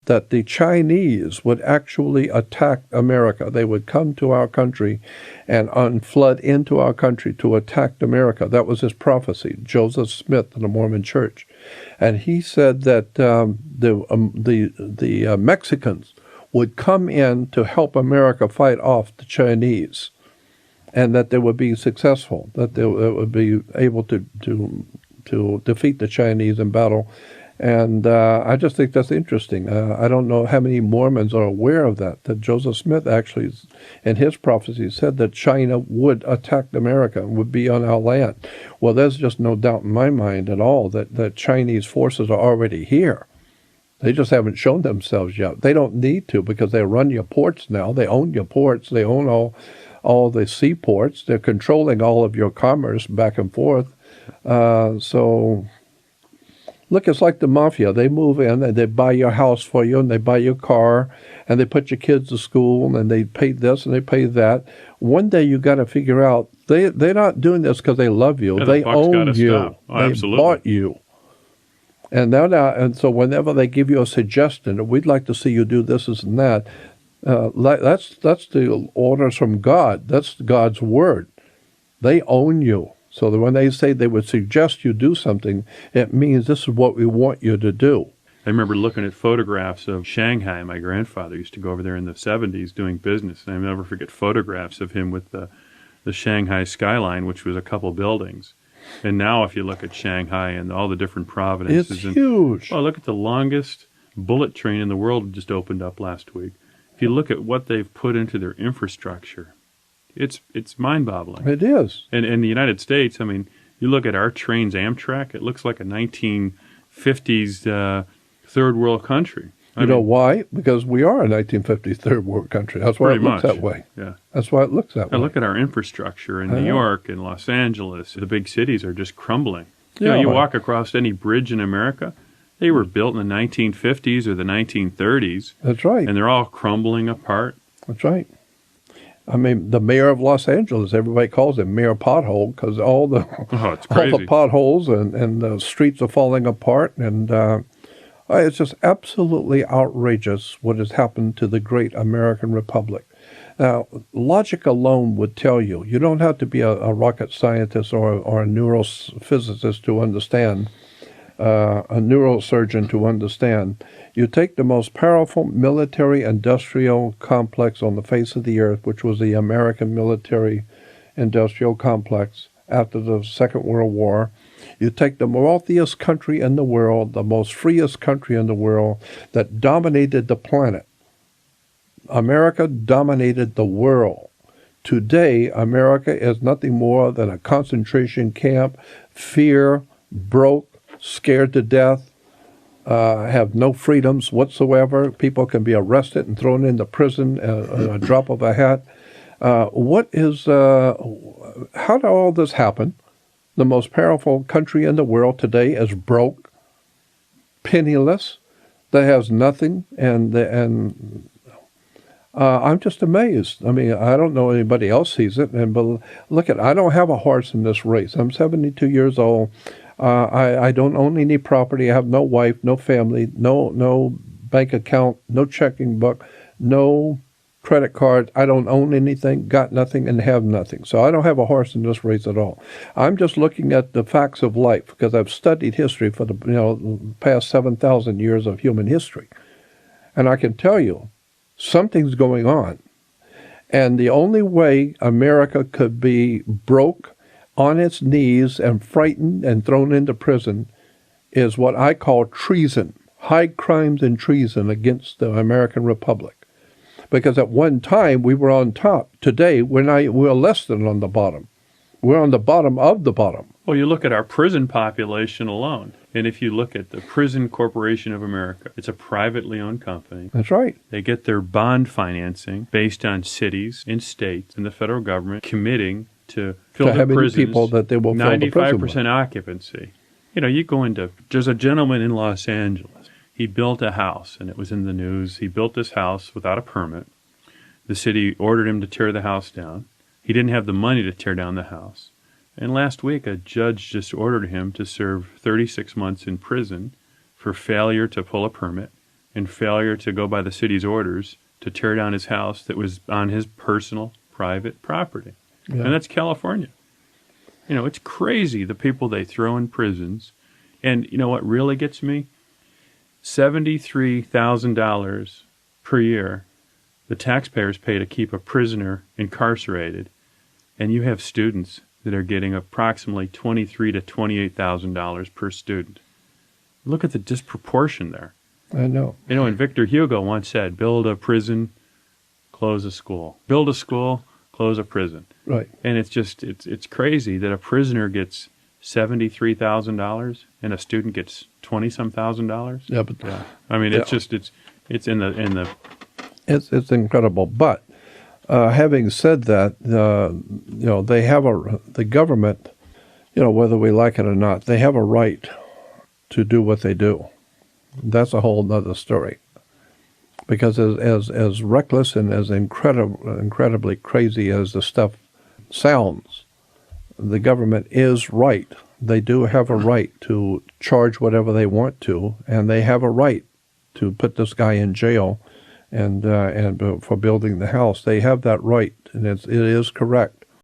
that the Chinese would actually attack America. They would come to our country and flood into our country to attack America. That was his prophecy, Joseph Smith in the Mormon Church. And he said that the Mexicans would come in to help America fight off the Chinese, and that they would be successful, that they would be able to defeat the Chinese in battle. And I just think that's interesting. I don't know how many Mormons are aware of that Joseph Smith actually, in his prophecy, said that China would attack America and would be on our land. Well, there's just no doubt in my mind at all that Chinese forces are already here. They just haven't shown themselves yet. They don't need to, because they run your ports now. They own your ports. They own all the seaports. They're controlling all of your commerce back and forth. So, look, it's like the mafia. They move in and they buy your house for you, and they buy your car, and they put your kids to school, and they pay this and they pay that. One day you got to figure out they're not doing this because they love you. Yeah, they own you. Oh, they absolutely. bought you. And and so whenever they give you a suggestion, we'd like to see you do this and that. That's the orders from God. That's God's word. They own you. So that when they say they would suggest you do something, it means this is what we want you to do. I remember looking at photographs of Shanghai. My grandfather used to go over there in the 70s doing business, and I'll never forget photographs of him with the Shanghai skyline, which was a couple buildings. And now if you look at Shanghai and all the different provinces. It's huge. Look at the longest bullet train in the world just opened up last week. If you look at what they've put into their infrastructure, it's mind-boggling. It is. And in the United States, I mean, you look at our trains, Amtrak, it looks like a 1950s third world country. You know why? Because we are a 1950s third world country. That's why it looks that way. Yeah. That's why it looks that way. Look at our infrastructure in New York and Los Angeles. The big cities are just crumbling. You walk across any bridge in America, they were built in the 1950s or the 1930s. That's right. And they're all crumbling apart. That's right. I mean, the mayor of Los Angeles, everybody calls him Mayor Pothole, because all the potholes and the streets are falling apart, and it's just absolutely outrageous what has happened to the great American Republic. Now, logic alone would tell you, you don't have to be a rocket scientist or a neurophysicist to understand, a neurosurgeon to understand. You take the most powerful military-industrial complex on the face of the earth, which was the American military-industrial complex after the Second World War. You take the wealthiest country in the world, the most freest country in the world that dominated the planet. America dominated the world. Today, America is nothing more than a concentration camp, fear, broke, scared to death, have no freedoms whatsoever. People can be arrested and thrown into prison at a drop of a hat. How did all this happen? The most powerful country in the world today is broke, penniless, that has nothing, and I'm just amazed. I mean, I don't know anybody else sees it, but look I don't have a horse in this race. I'm 72 years old. I don't own any property. I have no wife, no family, no bank account, no checking book, no credit card. I don't own anything, got nothing, and have nothing. So I don't have a horse in this race at all. I'm just looking at the facts of life because I've studied history for the past 7,000 years of human history. And I can tell you, something's going on. And the only way America could be broke, on its knees, and frightened and thrown into prison is what I call treason, high crimes and treason against the American Republic. Because at one time we were on top. Today we're less than on the bottom. We're on the bottom of the bottom. Well, you look at our prison population alone, and if you look at the Prison Corporation of America, it's a privately owned company. That's right. They get their bond financing based on cities and states and the federal government committing to fill their prisons, people that they will fill the prison with. 95% occupancy. You go into, there's a gentleman in Los Angeles. He built a house, and it was in the news. He built this house without a permit. The city ordered him to tear the house down. He didn't have the money to tear down the house. And last week, a judge just ordered him to serve 36 months in prison for failure to pull a permit and failure to go by the city's orders to tear down his house that was on his personal private property. Yeah. And that's California. You know, it's crazy the people they throw in prisons. And you know what really gets me? $73,000 per year the taxpayers pay to keep a prisoner incarcerated, and you have students that are getting approximately $23,000 to $28,000 per student. Look at the disproportion there. I know. You know, and Victor Hugo once said, build a prison, close a school. Build a school, close a prison. Right. And it's just, it's crazy that a prisoner gets $73,000 and a student gets $20-some thousand. Yeah, but I mean, it's just, it's in the. It's incredible. But having said that, you know, they have the government, you know, whether we like it or not, they have a right to do what they do. That's a whole other story. Because as reckless and as incredibly crazy as the stuff sounds, the government is right. They do have a right to charge whatever they want to, and they have a right to put this guy in jail and for building the house. They have that right, and it is correct.